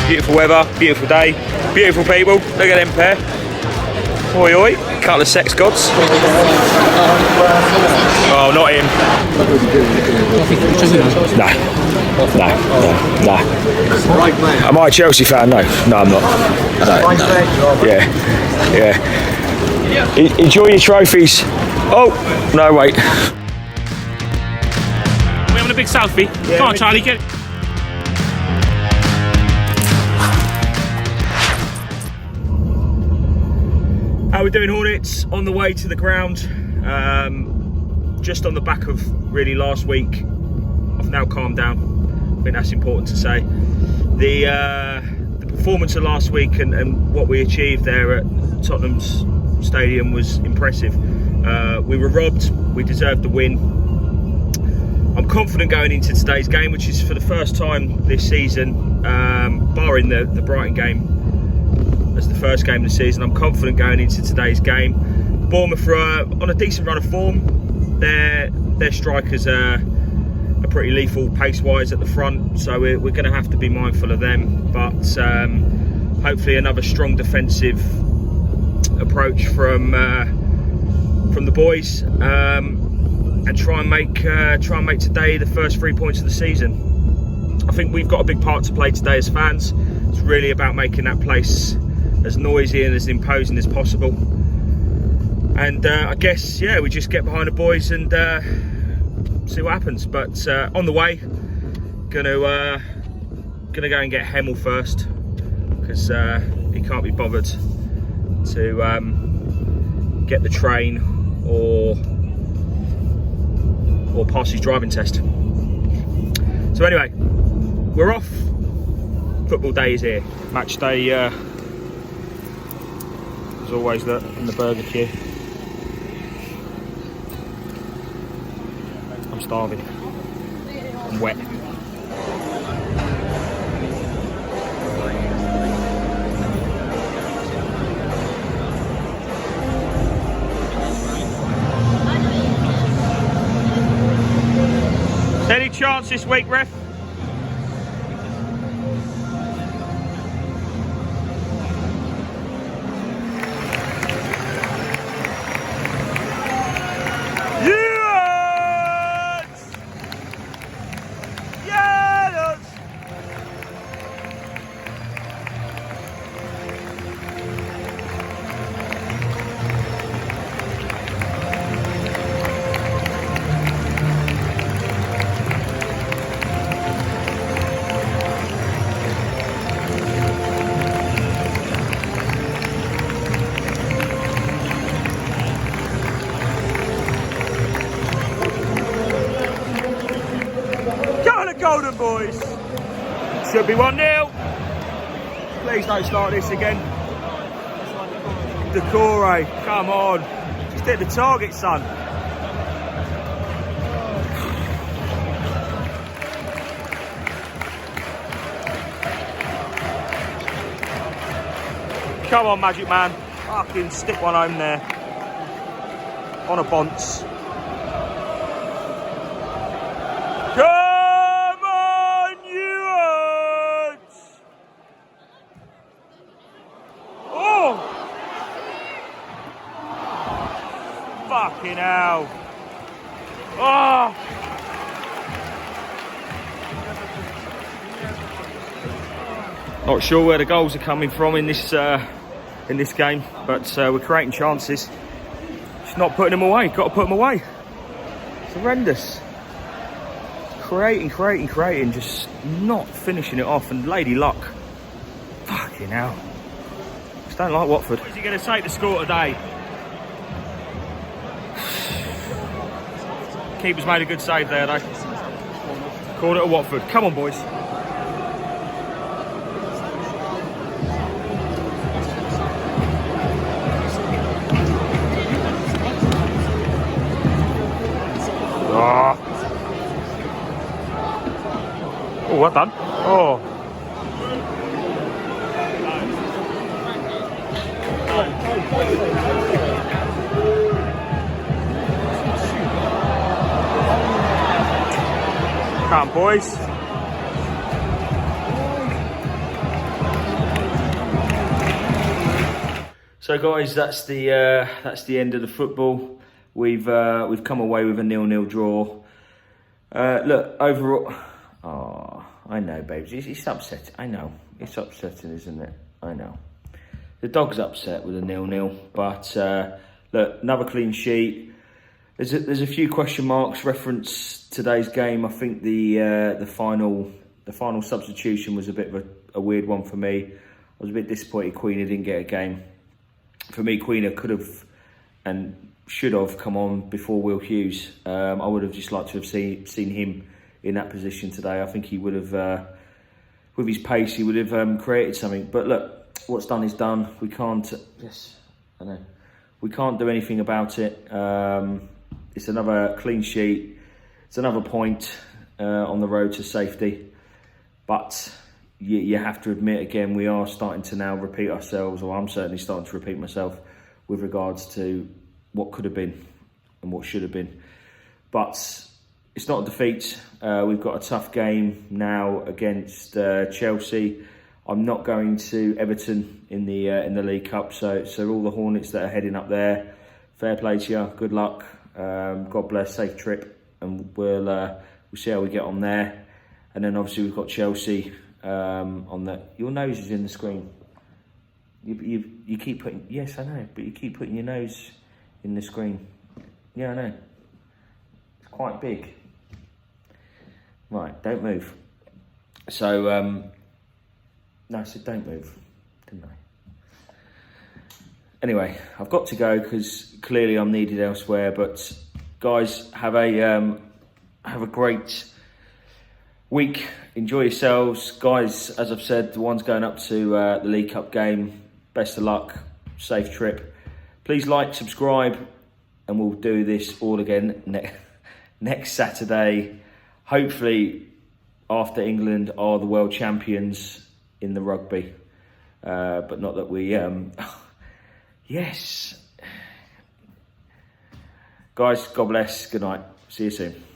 Beautiful weather, beautiful day, beautiful people. Look at them pair. Oi oi, couple of sex gods. Oh, not him. No. Am I a Chelsea fan? No, I'm not. No. Yeah. Enjoy your trophies. Oh, no, wait. We're having a big selfie. Yeah, come on, Charlie, get it. How we doing, Hornets? On the way to the ground. Just on the back of really last week. I've now calmed down. I think that's important to say. The performance of last week and what we achieved there at Tottenham's Stadium was impressive. We were robbed. We deserved the win. I'm confident going into today's game, which is for the first time this season, barring the Brighton game as the first game of the season. I'm confident going into today's game. Bournemouth are on a decent run of form. Their strikers are pretty lethal pace-wise at the front, so we're going to have to be mindful of them. But hopefully another strong defensive approach from the boys, and try and make today the first 3 points of the season. I think we've got a big part to play today as fans. It's really about making that place as noisy and as imposing as possible. And I guess, yeah, we just get behind the boys and see what happens. But on the way, gonna go and get Hemel first, because he can't be bothered to get the train or pass his driving test. So anyway, we're off. Football day is here. Match day, as always, in the burger queue. I'm starving. I'm wet. Any chance this week, ref? Golden boys. Should be 1-0. Please don't start this again. Decore, come on. Just hit the target, son. Come on, Magic Man. Fucking stick one home there. On a bounce. Fucking hell. Oh. Not sure where the goals are coming from in this game, but we're creating chances. Just not putting them away. Got to put them away. It's horrendous. Creating, just not finishing it off, and lady luck. Fucking hell. Just don't like Watford. Is he going to take the score today? Keeper's made a good save there, though. Called it a Watford. Come on, boys. Oh, well done. Oh. Come on, boys. guys, that's the end of the football. We've come away with a 0-0 draw. Look, overall, I know, babes, it's upsetting. I know, it's upsetting, isn't it? I know. The dog's upset with a 0-0, but look, another clean sheet. There's a few question marks reference today's game. I think the final substitution was a bit of a weird one for me. I was a bit disappointed Quina didn't get a game. For me, Quina could have and should have come on before Will Hughes. I would have just liked to have seen him in that position today. I think he would have, with his pace, he would have created something. But look, what's done is done. We can't. Yes, I know. We can't do anything about it. It's another clean sheet. It's another point on the road to safety. But you have to admit, again, we are starting to now repeat ourselves, or I'm certainly starting to repeat myself with regards to what could have been and what should have been. But it's not a defeat. We've got a tough game now against Chelsea. I'm not going to Everton in the League Cup, so all the Hornets that are heading up there, fair play to you, good luck, God bless, safe trip, and we'll see how we get on there. And then obviously we've got Chelsea on the. Your nose is in the screen. You keep putting, yes I know, but you keep putting your nose in the screen. Yeah, I know. It's quite big. Right, don't move. So no, I said don't move, didn't I? Anyway, I've got to go because clearly I'm needed elsewhere. But guys, have a great week. Enjoy yourselves, guys. As I've said, the ones going up to the League Cup game, best of luck, safe trip. Please like, subscribe, and we'll do this all again next Saturday. Hopefully, after England are the world champions in the rugby, but not that we. Yes, guys. God bless. Good night. See you soon.